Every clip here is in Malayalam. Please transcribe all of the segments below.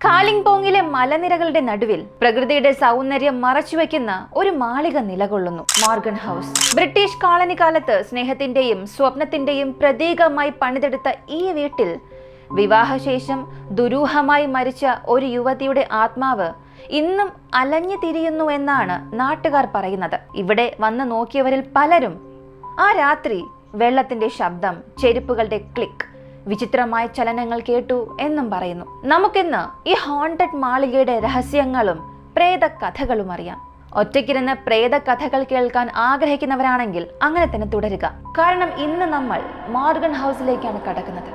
കാലിംപോങ്ങിലെ മലനിരകളുടെ നടുവിൽ പ്രകൃതിയുടെ സൗന്ദര്യം മറച്ചുവെക്കുന്ന ഒരു മാളിക നിലകൊള്ളുന്നു. Morgan house. ബ്രിട്ടീഷ് കോളനി കാലത്ത് സ്നേഹത്തിന്റെയും സ്വപ്നത്തിന്റെയും പ്രതീകമായി പണിതെടുത്ത ഈ വീട്ടിൽ വിവാഹശേഷം ദുരൂഹമായി മരിച്ച ഒരു യുവതിയുടെ ആത്മാവ് ഇന്നും അലഞ്ഞു തിരിയുന്നു എന്നാണ് നാട്ടുകാർ പറയുന്നത്. ഇവിടെ വന്ന് നോക്കിയവരിൽ പലരും ആ രാത്രി വെള്ളത്തിന്റെ ശബ്ദം, ചെരുപ്പുകളുടെ ക്ലിക്ക്, വിചിത്രമായ ചലനങ്ങൾ കേട്ടു എന്നും പറയുന്നു. നമുക്കിന്ന് ഈ ഹോണ്ടഡ് മാളികയുടെ രഹസ്യങ്ങളും പ്രേത കഥകളും അറിയാം. ഒറ്റയ്ക്കിരുന്ന് പ്രേത കഥകൾ കേൾക്കാൻ ആഗ്രഹിക്കുന്നവരാണെങ്കിൽ അങ്ങനെ തന്നെ തുടരുക. കാരണം ഇന്ന് നമ്മൾ മോർഗൻ ഹൗസിലേക്കാണ് കടക്കുന്നത്.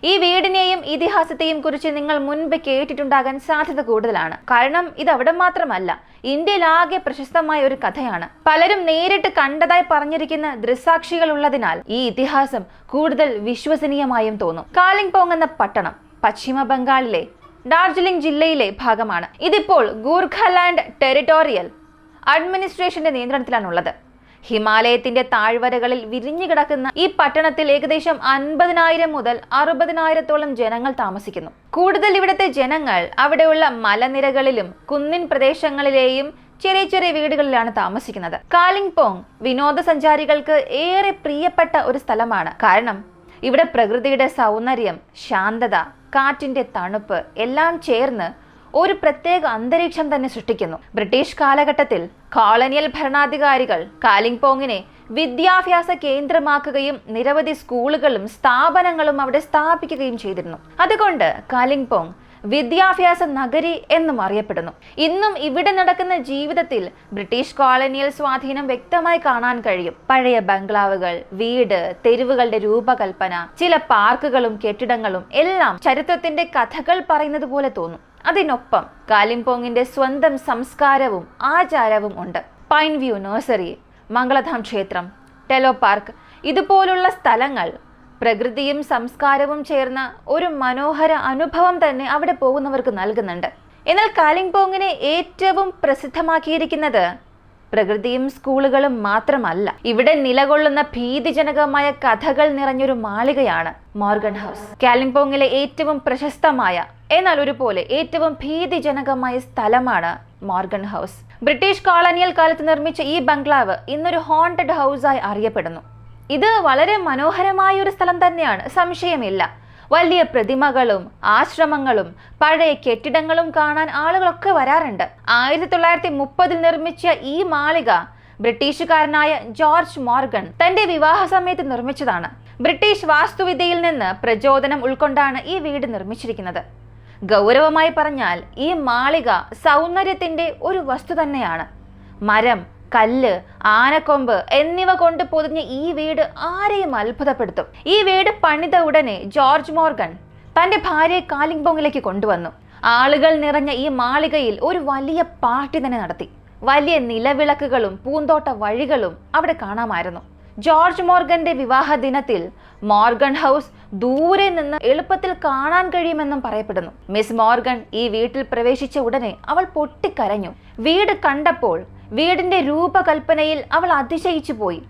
ഈ വീടിനെയും ഇതിഹാസത്തെയും കുറിച്ച് നിങ്ങൾ മുൻപ് കേട്ടിട്ടുണ്ടാകാൻ സാധ്യത കൂടുതലാണ്. കാരണം ഇത് അവിടെ മാത്രമല്ല, ഇന്ത്യയിലാകെ പ്രശസ്തമായ ഒരു കഥയാണ്. പലരും നേരിട്ട് കണ്ടതായി പറഞ്ഞിരിക്കുന്ന ദൃക്സാക്ഷികൾ ഉള്ളതിനാൽ ഈ ഇതിഹാസം കൂടുതൽ വിശ്വസനീയമായും തോന്നും. കാലിംപോങ് എന്ന പട്ടണം പശ്ചിമ ബംഗാളിലെ ഡാർജിലിംഗ് ജില്ലയിലെ ഭാഗമാണ്. ഇതിപ്പോൾ ഗൂർഖാലാൻഡ് ടെറിട്ടോറിയൽ അഡ്മിനിസ്ട്രേഷന്റെ നിയന്ത്രണത്തിലാണുള്ളത്. ഹിമാലയത്തിന്റെ താഴ്വരകളിൽ വിരിഞ്ഞു കിടക്കുന്ന ഈ പട്ടണത്തിൽ ഏകദേശം 50,000 മുതൽ 60,000-ഓളം ജനങ്ങൾ താമസിക്കുന്നു. കൂടുതൽ ഇവിടുത്തെ ജനങ്ങൾ അവിടെയുള്ള മലനിരകളിലും കുന്നിൻ പ്രദേശങ്ങളിലെയും ചെറിയ ചെറിയ വീടുകളിലാണ് താമസിക്കുന്നത്. കാലിംപോങ് വിനോദസഞ്ചാരികൾക്ക് ഏറെ പ്രിയപ്പെട്ട ഒരു സ്ഥലമാണ്. കാരണം ഇവിടെ പ്രകൃതിയുടെ സൗന്ദര്യം, ശാന്തത, കാറ്റിന്റെ തണുപ്പ് എല്ലാം ചേർന്ന് ഒരു പ്രത്യേക അന്തരീക്ഷം തന്നെ സൃഷ്ടിക്കുന്നു. ബ്രിട്ടീഷ് കാലഘട്ടത്തിൽ കോളനിയൽ ഭരണാധികാരികൾ കാലിംപോങ്ങിനെ വിദ്യാഭ്യാസ കേന്ദ്രമാക്കുകയും നിരവധി സ്കൂളുകളും സ്ഥാപനങ്ങളും അവിടെ സ്ഥാപിക്കുകയും ചെയ്തിരുന്നു. അതുകൊണ്ട് കാലിംപോങ് വിദ്യാഭ്യാസ നഗരി എന്നും അറിയപ്പെടുന്നു. ഇന്നും ഇവിടെ നടക്കുന്ന ജീവിതത്തിൽ ബ്രിട്ടീഷ് കോളനിയൽ സ്വാധീനം വ്യക്തമായി കാണാൻ കഴിയും. പഴയ ബംഗ്ലാവുകൾ, വീട്, തെരുവുകളുടെ രൂപകൽപ്പന, ചില പാർക്കുകളും കെട്ടിടങ്ങളും എല്ലാം ചരിത്രത്തിന്റെ കഥകൾ പറയുന്നത് പോലെ തോന്നും. അതിനൊപ്പം കാലിംപോങ്ങിന്റെ സ്വന്തം സംസ്കാരവും ആചാരവും ഉണ്ട്. പൈൻ വ്യൂ നഴ്സറി, മംഗളധാം ക്ഷേത്രം, ടെലോ പാർക്ക് ഇതുപോലുള്ള സ്ഥലങ്ങൾ പ്രകൃതിയും സംസ്കാരവും ചേർന്ന ഒരു മനോഹര അനുഭവം തന്നെ അവിടെ പോകുന്നവർക്ക് നൽകുന്നുണ്ട്. എന്നാൽ കാലിംപോങ്ങിനെ ഏറ്റവും പ്രസിദ്ധമാക്കിയിരിക്കുന്നത് പ്രകൃതിയും സ്കൂളുകളും മാത്രമല്ല. ഇവിടെ നിലകൊള്ളുന്ന ഭീതിജനകമായ കഥകൾ നിറഞ്ഞൊരു മാളികയാണ് മോർഗൻ ഹൗസ്. കാലിംപോങ്ങിലെ ഏറ്റവും പ്രശസ്തമായ എന്നാൽ ഒരുപോലെ ഏറ്റവും ഭീതിജനകമായ സ്ഥലമാണ് മോർഗൻ ഹൗസ്. ബ്രിട്ടീഷ് കോളനിയൽ കാലത്ത് നിർമ്മിച്ച ഈ ബംഗ്ലാവ് ഇന്നൊരു ഹോണ്ടഡ് ഹൗസായി അറിയപ്പെടുന്നു. ഇത് വളരെ മനോഹരമായ ഒരു സ്ഥലം തന്നെയാണ്, സംശയമില്ല. വലിയ പ്രതിമകളും ആശ്രമങ്ങളും പഴയ കെട്ടിടങ്ങളും കാണാൻ ആളുകളൊക്കെ വരാറുണ്ട്. 1930 നിർമ്മിച്ച ഈ മാളിക ബ്രിട്ടീഷുകാരനായ ജോർജ് മോർഗൻ തന്റെ വിവാഹ സമയത്ത് നിർമ്മിച്ചതാണ്. ബ്രിട്ടീഷ് വാസ്തുവിദ്യയിൽ നിന്ന് പ്രചോദനം ഉൾക്കൊണ്ടാണ് ഈ വീട് നിർമ്മിച്ചിരിക്കുന്നത്. ഗൗരവമായി പറഞ്ഞാൽ ഈ മാളിക സൗന്ദര്യത്തിന്റെ ഒരു വസ്തു തന്നെയാണ്. മരം, കല്ല്, ആനക്കൊമ്പ് എന്നിവ കൊണ്ട് പൊതിഞ്ഞ ഈ വീട് ആരെയും അത്ഭുതപ്പെടുത്തും. ഈ വീട് പണിത ഉടനെ ജോർജ് മോർഗൻ തന്റെ ഭാര്യയെ കാലിംപോങ്ങിലേക്ക് കൊണ്ടുവന്നു. ആളുകൾ നിറഞ്ഞ ഈ മാളികയിൽ ഒരു വലിയ പാർട്ടി തന്നെ നടത്തി. വലിയ നിലവിളക്കുകളും പൂന്തോട്ട വഴികളും അവിടെ കാണാമായിരുന്നു. ജോർജ് മോർഗന്റെ വിവാഹ ദിനത്തിൽ മോർഗൻ ഹൗസ് ദൂരെ നിന്ന് എളുപ്പത്തിൽ കാണാൻ കഴിയുമെന്നും പറയപ്പെടുന്നു. മിസ് മോർഗൻ ഈ വീട്ടിൽ പ്രവേശിച്ച ഉടനെ അവൾ പൊട്ടിക്കരഞ്ഞു. വീട് കണ്ടപ്പോൾ വീടിന്റെ രൂപകൽപ്പനയിൽ അവൾ അതിശയിച്ചു പോയി.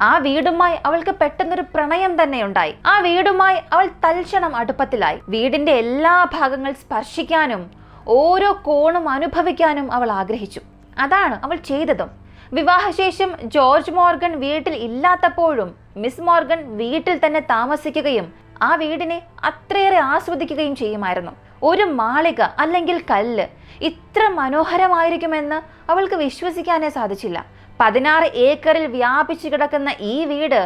ആ വീടുമായി അവൾക്ക് പെട്ടെന്നൊരു പ്രണയം തന്നെ ഉണ്ടായി. ആ വീടുമായി അവൾ തൽക്ഷണം അടുപ്പത്തിലായി. വീടിന്റെ എല്ലാ ഭാഗങ്ങൾ സ്പർശിക്കാനും ഓരോ കോണും അനുഭവിക്കാനും അവൾ ആഗ്രഹിച്ചു. അതാണ് അവൾ ചെയ്തതും. വിവാഹശേഷം ജോർജ് മോർഗൻ വീട്ടിൽ ഇല്ലാത്തപ്പോഴും മിസ് മോർഗൻ വീട്ടിൽ തന്നെ താമസിക്കുകയും ആ വീടിനെ അത്രയേറെ ആസ്വദിക്കുകയും ചെയ്യുമായിരുന്നു. ഒരു മാളിക അല്ലെങ്കിൽ കല്ല് ഇത്ര മനോഹരമായിരിക്കുമെന്ന് അവൾക്ക് വിശ്വസിക്കാനേ സാധിച്ചില്ല. 16 ഏക്കറിൽ വ്യാപിച്ചു കിടക്കുന്ന ഈ വീട്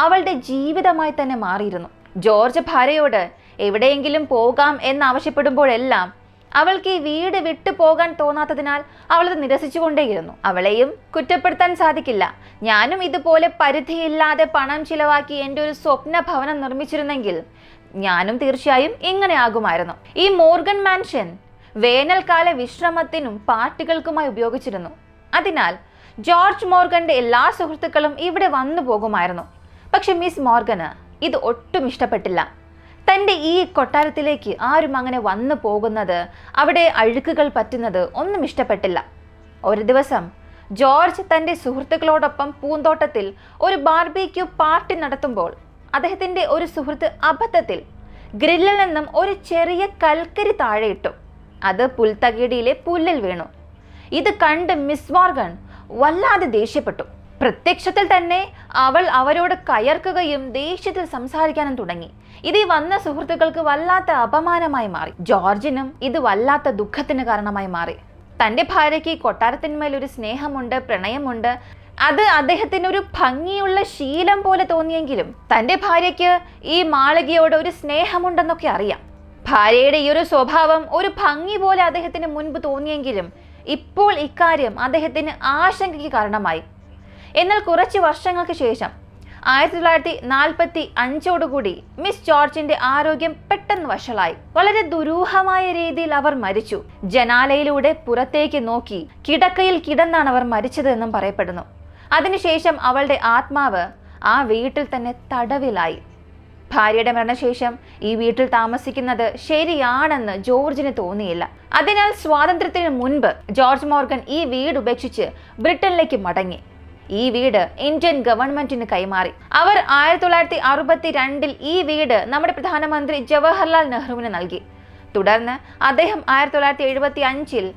അവളുടെ ജീവിതമായി തന്നെ മാറിയിരുന്നു. ജോർജ് ഭാര്യയോട് എവിടെയെങ്കിലും പോകാം എന്നാവശ്യപ്പെടുമ്പോഴെല്ലാം അവൾക്ക് ഈ വീട് വിട്ടു പോകാൻ തോന്നാത്തതിനാൽ അവളത് നിരസിച്ചുകൊണ്ടേയിരുന്നു. അവളെയും കുറ്റപ്പെടുത്താൻ സാധിക്കില്ല. ഞാനും ഇതുപോലെ പരിധിയില്ലാതെ പണം ചിലവാക്കി എൻ്റെ ഒരു സ്വപ്ന ഭവനം നിർമ്മിച്ചിരുന്നെങ്കിൽ ഞാനും തീർച്ചയായും ഇങ്ങനെ ആകുമായിരുന്നു. ഈ മോർഗൻ മാൻഷൻ വേനൽക്കാല വിശ്രമത്തിനും പാർട്ടികൾക്കുമായി ഉപയോഗിച്ചിരുന്നു. അതിനാൽ ജോർജ് മോർഗന്റെ എല്ലാ സുഹൃത്തുക്കളും ഇവിടെ വന്നു പോകുമായിരുന്നു. പക്ഷെ മിസ് മോർഗന് ഇത് ഒട്ടും ഇഷ്ടപ്പെട്ടില്ല. തൻ്റെ ഈ കൊട്ടാരത്തിലേക്ക് ആരും അങ്ങനെ വന്നു പോകുന്നത്, അവിടെ അഴുക്കുകൾ പറ്റുന്നത് ഒന്നും ഇഷ്ടപ്പെട്ടില്ല. ഒരു ദിവസം ജോർജ് തന്റെ സുഹൃത്തുക്കളോടൊപ്പം പൂന്തോട്ടത്തിൽ ഒരു ബാർബിക്യൂ പാർട്ടി നടത്തുമ്പോൾ അദ്ദേഹത്തിന്റെ ഒരു സുഹൃത്ത് അബദ്ധത്തിൽ ഗ്രില്ലിൽ നിന്നും ഒരു ചെറിയ കൽക്കരി താഴെയിട്ടു. അത് പുൽത്തകിടിയിലെ പുല്ലിൽ വീണു. ഇത് കണ്ട് മിസ് മോർഗൻ വല്ലാതെ ദേഷ്യപ്പെട്ടു. പ്രത്യക്ഷത്തിൽ തന്നെ അവൾ അവരോട് കയർക്കുകയും ദേഷ്യത്തിൽ സംസാരിക്കാനും തുടങ്ങി. ഇത് ഈ വന്ന സുഹൃത്തുക്കൾക്ക് വല്ലാത്ത അപമാനമായി മാറി. ജോർജിനും ഇത് വല്ലാത്ത ദുഃഖത്തിന് കാരണമായി മാറി. തന്റെ ഭാര്യയ്ക്ക് കൊട്ടാരത്തിന്മേൽ ഒരു സ്നേഹമുണ്ട്, പ്രണയമുണ്ട്. അത് അദ്ദേഹത്തിന് ഒരു ഭംഗിയുള്ള ശീലം പോലെ തോന്നിയെങ്കിലും തന്റെ ഭാര്യയ്ക്ക് ഈ മാളികയോട് ഒരു സ്നേഹമുണ്ടെന്നൊക്കെ അറിയാം. ഭാര്യയുടെ ഈ ഒരു സ്വഭാവം ഒരു ഭംഗി പോലെ അദ്ദേഹത്തിന് മുൻപ് തോന്നിയെങ്കിലും ഇപ്പോൾ ഇക്കാര്യം അദ്ദേഹത്തിന് ആശങ്കയ്ക്ക് കാരണമായി. എന്നാൽ കുറച്ച് വർഷങ്ങൾക്ക് ശേഷം 1945 മിസ് ജോർജിന്റെ ആരോഗ്യം പെട്ടെന്ന് വഷളായി. വളരെ ദുരൂഹമായ രീതിയിൽ അവർ മരിച്ചു. ജനാലയിലൂടെ പുറത്തേക്ക് നോക്കി കിടക്കയിൽ കിടന്നാണ് അവർ മരിച്ചത് എന്നും പറയപ്പെടുന്നു. അതിനുശേഷം അവളുടെ ആത്മാവ് ആ വീട്ടിൽ തന്നെ തടവിലായി. ഭാര്യയുടെ മരണശേഷം ഈ വീട്ടിൽ താമസിക്കുന്നത് ശരിയാണെന്ന് ജോർജിന് തോന്നിയില്ല. അതിനാൽ സ്വാതന്ത്ര്യത്തിന് മുൻപ് ജോർജ് മോർഗൻ ഈ വീട് ഉപേക്ഷിച്ച് ബ്രിട്ടനിലേക്ക് മടങ്ങി. ഈ വീട് ഇന്ത്യൻ ഗവൺമെന്റിന് കൈമാറി. അവർ 1962 ഈ വീട് നമ്മുടെ പ്രധാനമന്ത്രി ജവഹർലാൽ നെഹ്റുവിന് നൽകി. തുടർന്ന് അദ്ദേഹം 1975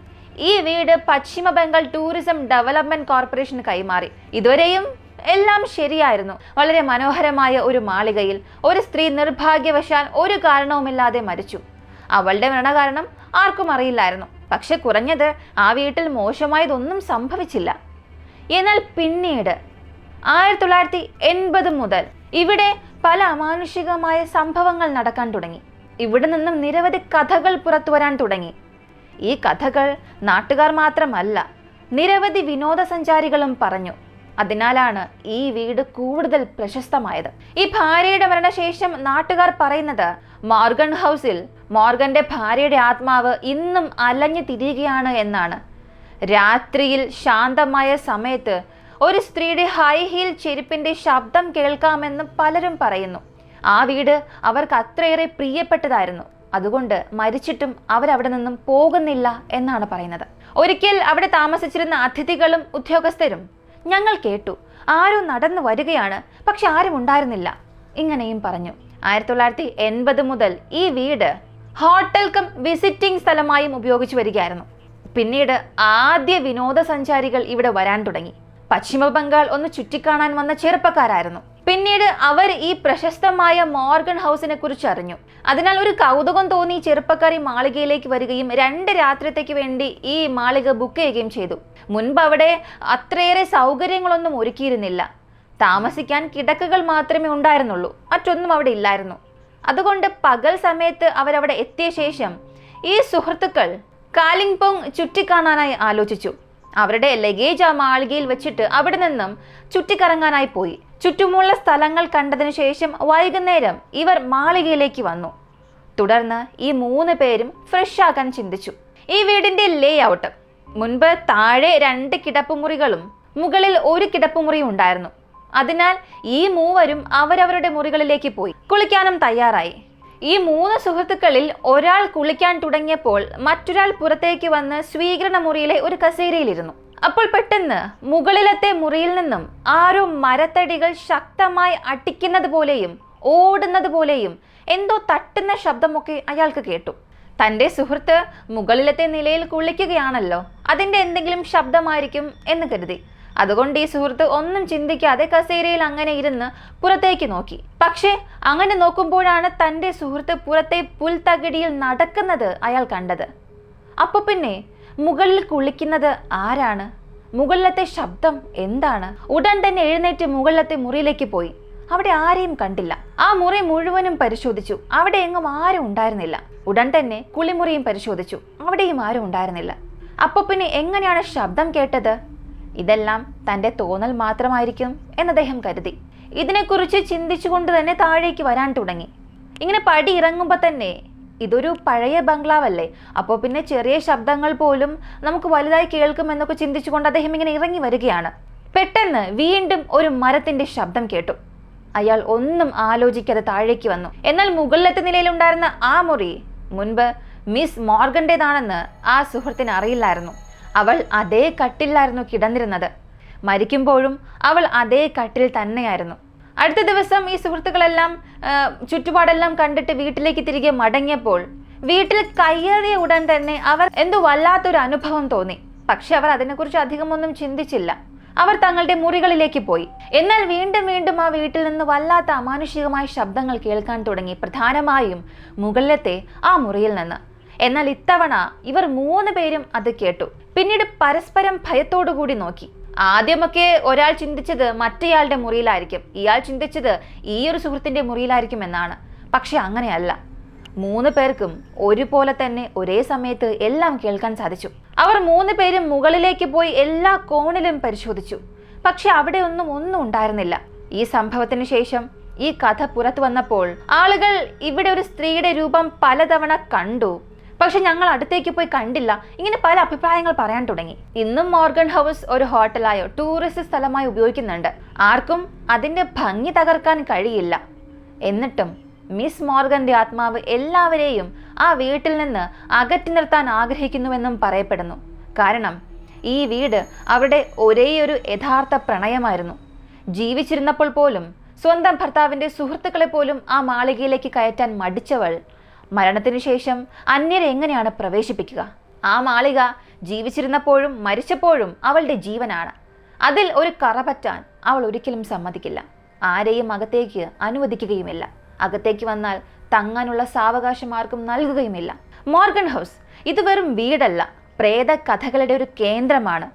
ഈ വീട് പശ്ചിമ ബംഗാൾ ടൂറിസം ഡെവലപ്മെന്റ് കോർപ്പറേഷന് കൈമാറി. ഇതുവരെയും എല്ലാം ശരിയായിരുന്നു. വളരെ മനോഹരമായ ഒരു മാളികയിൽ ഒരു സ്ത്രീ നിർഭാഗ്യവശാൽ ഒരു കാരണവുമില്ലാതെ മരിച്ചു. അവളുടെ മരണകാരണം ആർക്കും അറിയില്ലായിരുന്നു. പക്ഷെ കുറഞ്ഞത് ആ വീട്ടിൽ മോശമായതൊന്നും സംഭവിച്ചില്ല. എന്നാൽ പിന്നീട് 1980 മുതൽ ഇവിടെ പല അമാനുഷികമായ സംഭവങ്ങൾ നടക്കാൻ തുടങ്ങി. ഇവിടെ നിന്നും നിരവധി കഥകൾ പുറത്തു വരാൻ തുടങ്ങി. ഈ കഥകൾ നാട്ടുകാർ മാത്രമല്ല, നിരവധി വിനോദസഞ്ചാരികളും പറഞ്ഞു. അതിനാലാണ് ഈ വീട് കൂടുതൽ പ്രശസ്തമായത്. ഈ ഭാര്യയുടെ മരണശേഷം നാട്ടുകാർ പറയുന്നത് മോർഗൻ ഹൗസിൽ മോർഗന്റെ ഭാര്യയുടെ ആത്മാവ് ഇന്നും അലഞ്ഞു തിരിയുകയാണ് എന്നാണ്. രാത്രിയിൽ ശാന്തമായ സമയത്ത് ഒരു സ്ത്രീയുടെ ഹൈ ഹീൽ ചെരുപ്പിന്റെ ശബ്ദം കേൾക്കാമെന്ന് പലരും പറയുന്നു. ആ വീട് അവർക്ക് അത്രയേറെ പ്രിയപ്പെട്ടതായിരുന്നു. അതുകൊണ്ട് മരിച്ചിട്ടും അവരവിടെ നിന്നും പോകുന്നില്ല എന്നാണ് പറയുന്നത്. ഒരിക്കൽ അവിടെ താമസിച്ചിരുന്ന അതിഥികളും ഉദ്യോഗസ്ഥരും ഞങ്ങൾ കേട്ടു, ആരോ നടന്നു വരികയാണ്, പക്ഷെ ആരും ഉണ്ടായിരുന്നില്ല, ഇങ്ങനെയും പറഞ്ഞു. 1980 മുതൽ ഈ വീട് ഹോട്ടൽ കം വിസിറ്റിംഗ് സ്ഥലമായും ഉപയോഗിച്ചു വരികയായിരുന്നു. പിന്നീട് ആദ്യ വിനോദസഞ്ചാരികൾ ഇവിടെ വരാൻ തുടങ്ങി. പശ്ചിമ ബംഗാൾ ഒന്ന് ചുറ്റിക്കാണാൻ വന്ന ചെറുപ്പക്കാരായിരുന്നു. പിന്നീട് അവർ ഈ പ്രശസ്തമായ മോർഗൻ ഹൗസിനെ കുറിച്ച് അറിഞ്ഞു. അതിനാൽ ഒരു കൗതുകം തോന്നി ചെറുപ്പക്കാർ ഈ മാളികയിലേക്ക് വരികയും 2 രാത്രിത്തേക്ക് വേണ്ടി ഈ മാളിക ബുക്ക് ചെയ്യുകയും ചെയ്തു. മുൻപ് അവിടെ അത്രയേറെ സൗകര്യങ്ങളൊന്നും ഒരുക്കിയിരുന്നില്ല. താമസിക്കാൻ കിടക്കകൾ മാത്രമേ ഉണ്ടായിരുന്നുള്ളൂ, മറ്റൊന്നും അവിടെ ഇല്ലായിരുന്നു. അതുകൊണ്ട് പകൽ സമയത്ത് അവരവിടെ എത്തിയ ശേഷം ഈ സുഹൃത്തുക്കൾ കാലിംപോങ് ചുറ്റിക്കാണാനായി ആലോചിച്ചു. അവരുടെ ലഗേജ് ആ മാളികയിൽ വെച്ചിട്ട് അവിടെ നിന്നും ചുറ്റിക്കറങ്ങാനായി പോയി. ചുറ്റുമുള്ള സ്ഥലങ്ങൾ കണ്ടതിനു ശേഷം വൈകുന്നേരം ഇവർ മാളികയിലേക്ക് വന്നു. തുടർന്ന് ഈ 3 പേരും ഫ്രഷ് ആക്കാൻ ചിന്തിച്ചു. ഈ വീടിന്റെ ലേ ഔട്ട്: മുൻപ് താഴെ 2 കിടപ്പുമുറികളും മുകളിൽ 1 കിടപ്പുമുറിയും ഉണ്ടായിരുന്നു. അതിനാൽ ഈ 3 അവരവരുടെ മുറികളിലേക്ക് പോയി കുളിക്കാനും തയ്യാറായി. ഈ 3 സുഹൃത്തുക്കളിൽ ഒരാൾ കുളിക്കാൻ തുടങ്ങിയപ്പോൾ മറ്റൊരാൾ പുറത്തേക്ക് വന്ന് സ്വീകരണ മുറിയിലെ ഒരു കസേരയിലിരുന്നു. അപ്പോൾ പെട്ടെന്ന് മുകളിലത്തെ മുറിയിൽ നിന്നും ആരോ മരത്തടികൾ ശക്തമായി അടിക്കുന്നത് പോലെയും ഓടുന്നത് പോലെയും എന്തോ തട്ടുന്ന ശബ്ദമൊക്കെ അയാൾക്ക് കേട്ടു. തൻ്റെ സുഹൃത്ത് മുകളിലത്തെ നിലയിൽ കുളിക്കുകയാണല്ലോ, അതിൻ്റെ എന്തെങ്കിലും ശബ്ദമായിരിക്കും എന്ന് കരുതി. അതുകൊണ്ട് ഈ സുഹൃത്ത് ഒന്നും ചിന്തിക്കാതെ കസേരയിൽ അങ്ങനെ ഇരുന്ന് പുറത്തേക്ക് നോക്കി. പക്ഷേ അങ്ങനെ നോക്കുമ്പോഴാണ് തൻ്റെ സുഹൃത്ത് പുറത്തെ പുൽത്തകിടിയിൽ നടക്കുന്നത് അയാൾ കണ്ടത്. അപ്പൊ പിന്നെ മുകളിൽ കുളിക്കുന്നത് ആരാണ്? മുകളിലത്തെ ശബ്ദം എന്താണ്? ഉടൻ തന്നെ എഴുന്നേറ്റ് മുകളിലത്തെ മുറിയിലേക്ക് പോയി. അവിടെ ആരെയും കണ്ടില്ല. ആ മുറി മുഴുവനും പരിശോധിച്ചു, അവിടെ എങ്ങും ആരും ഉണ്ടായിരുന്നില്ല. ഉടൻ തന്നെ കുളിമുറിയും പരിശോധിച്ചു, അവിടെയും ആരും ഉണ്ടായിരുന്നില്ല. അപ്പൊ പിന്നെ എങ്ങനെയാണ് ശബ്ദം കേട്ടത്? ഇതെല്ലാം തൻ്റെ തോന്നൽ മാത്രമായിരിക്കും എന്ന് അദ്ദേഹം കരുതി. ഇതിനെക്കുറിച്ച് ചിന്തിച്ചുകൊണ്ട് തന്നെ താഴേക്ക് വരാൻ തുടങ്ങി. ഇങ്ങനെ പടി ഇറങ്ങുമ്പോൾ തന്നെ ഇതൊരു പഴയ ബംഗ്ലാവല്ലേ, അപ്പോൾ പിന്നെ ചെറിയ ശബ്ദങ്ങൾ പോലും നമുക്ക് വലുതായി കേൾക്കുമെന്നൊക്കെ ചിന്തിച്ചുകൊണ്ട് അദ്ദേഹം ഇങ്ങനെ ഇറങ്ങി വരികയാണ്. പെട്ടെന്ന് വീണ്ടും ഒരു മരത്തിന്റെ ശബ്ദം കേട്ടു. അയാൾ ഒന്നും ആലോചിക്കാതെ താഴേക്ക് വന്നു. എന്നാൽ മുകളിലത്തെ നിലയിലുണ്ടായിരുന്ന ആ മുറി മുൻപ് മിസ് മോർഗന്റേതാണെന്ന് ആ സുഹൃത്തിന് അറിയില്ലായിരുന്നു. അവൾ അതേ കട്ടിലായിരുന്നു കിടന്നിരുന്നത്. മരിക്കുമ്പോഴും അവൾ അതേ കട്ടിൽ തന്നെയായിരുന്നു. അടുത്ത ദിവസം ഈ സുഹൃത്തുക്കളെല്ലാം ചുറ്റുപാടെല്ലാം കണ്ടിട്ട് വീട്ടിലേക്ക് തിരികെ മടങ്ങിയപ്പോൾ വീട്ടിൽ കയ്യേറിയ ഉടൻ തന്നെ അവർ എന്തോ വല്ലാത്തൊരു അനുഭവം തോന്നി. പക്ഷെ അവർ അതിനെക്കുറിച്ച് അധികമൊന്നും ചിന്തിച്ചില്ല. അവർ തങ്ങളുടെ മുറികളിലേക്ക് പോയി. എന്നാൽ വീണ്ടും വീണ്ടും ആ വീട്ടിൽ നിന്ന് വല്ലാത്ത അമാനുഷികമായ ശബ്ദങ്ങൾ കേൾക്കാൻ തുടങ്ങി, പ്രധാനമായും മുകളിലത്തെ ആ മുറിയിൽ നിന്ന്. എന്നാൽ ഇത്തവണ ഇവർ 3 പേരും അത് കേട്ടു. പിന്നീട് പരസ്പരം ഭയത്തോടുകൂടി നോക്കി. ആദ്യമൊക്കെ ഒരാൾ ചിന്തിച്ചത് മറ്റേയാളുടെ മുറിയിലായിരിക്കും, ഇയാൾ ചിന്തിച്ചത് ഈ ഒരു സുഹൃത്തിന്റെ മുറിയിലായിരിക്കും എന്നാണ്. പക്ഷെ അങ്ങനെയല്ല. 3 പേർക്കും ഒരുപോലെ തന്നെ ഒരേ സമയത്ത് എല്ലാം കേൾക്കാൻ സാധിച്ചു. അവർ 3 പേരും മുകളിലേക്ക് പോയി എല്ലാ കോണിലും പരിശോധിച്ചു. പക്ഷെ അവിടെ ഒന്നും ഉണ്ടായിരുന്നില്ല. ഈ സംഭവത്തിന് ശേഷം ഈ കഥ പുറത്തു വന്നപ്പോൾ ആളുകൾ ഇവിടെ ഒരു സ്ത്രീയുടെ രൂപം പലതവണ കണ്ടു, പക്ഷെ ഞങ്ങൾ അടുത്തേക്ക് പോയി കണ്ടില്ല, ഇങ്ങനെ പല അഭിപ്രായങ്ങൾ പറയാൻ തുടങ്ങി. ഇന്നും മോർഗൻ ഹൗസ് ഒരു ഹോട്ടലായോ ടൂറിസ്റ്റ് സ്ഥലമായി ഉപയോഗിക്കുന്നുണ്ട്. ആർക്കും അതിന്റെ ഭംഗി തകർക്കാൻ കഴിയില്ല. എന്നിട്ടും മിസ് മോർഗന്റെ ആത്മാവ് എല്ലാവരെയും ആ വീട്ടിൽ നിന്ന് അകറ്റി നിർത്താൻ ആഗ്രഹിക്കുന്നുവെന്നും പറയപ്പെടുന്നു. കാരണം ഈ വീട് അവരുടെ ഒരേയൊരു യഥാർത്ഥ പ്രണയമായിരുന്നു. ജീവിച്ചിരുന്നപ്പോൾ പോലും സ്വന്തം ഭർത്താവിന്റെ സുഹൃത്തുക്കളെ പോലും ആ മാളികയിലേക്ക് കയറ്റാൻ മടിച്ചവൾ മരണത്തിനു ശേഷം അന്യരെ എങ്ങനെയാണ് പ്രവേശിപ്പിക്കുക? ആ മാളിക ജീവിച്ചിരുന്നപ്പോഴും മരിച്ചപ്പോഴും അവളുടെ ജീവനാണ്. അതിൽ ഒരു കറ പറ്റാൻ അവൾ ഒരിക്കലും സമ്മതിക്കില്ല. ആരെയും അകത്തേക്ക് അനുവദിക്കുകയുമില്ല. അകത്തേക്ക് വന്നാൽ തങ്ങാനുള്ള സാവകാശം ആർക്കും നൽകുകയുമില്ല. മോർഗൻ ഹൗസ് ഇത് വെറും വീടല്ല, പ്രേത കഥകളുടെ ഒരു കേന്ദ്രമാണ്.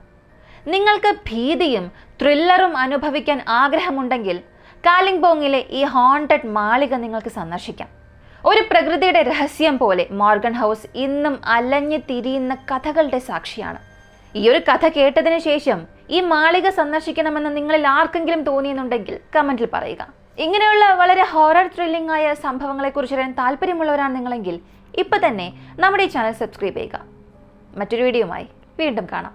നിങ്ങൾക്ക് ഭീതിയും ത്രില്ലറും അനുഭവിക്കാൻ ആഗ്രഹമുണ്ടെങ്കിൽ കാലിംപോങ്ങിലെ ഈ ഹോണ്ടഡ് മാളിക നിങ്ങൾക്ക് സന്ദർശിക്കാം. ഒരു പ്രകൃതിയുടെ രഹസ്യം പോലെ മോർഗൻ ഹൗസ് ഇന്നും അലഞ്ഞു തിരിയുന്ന കഥകളുടെ സാക്ഷിയാണ്. ഈ ഒരു കഥ കേട്ടതിന് ശേഷം ഈ മാളിക സന്ദർശിക്കണമെന്ന് നിങ്ങളിൽ ആർക്കെങ്കിലും തോന്നിയെന്നുണ്ടെങ്കിൽ കമന്റിൽ പറയുക. ഇങ്ങനെയുള്ള വളരെ ഹൊറർ ത്രില്ലിംഗ് ആയ സംഭവങ്ങളെക്കുറിച്ച് അറിയാൻ താല്പര്യമുള്ളവരാണ് നിങ്ങളെങ്കിൽ ഇപ്പം തന്നെ നമ്മുടെ ഈ ചാനൽ സബ്സ്ക്രൈബ് ചെയ്യുക. മറ്റൊരു വീഡിയോയുമായി വീണ്ടും കാണാം.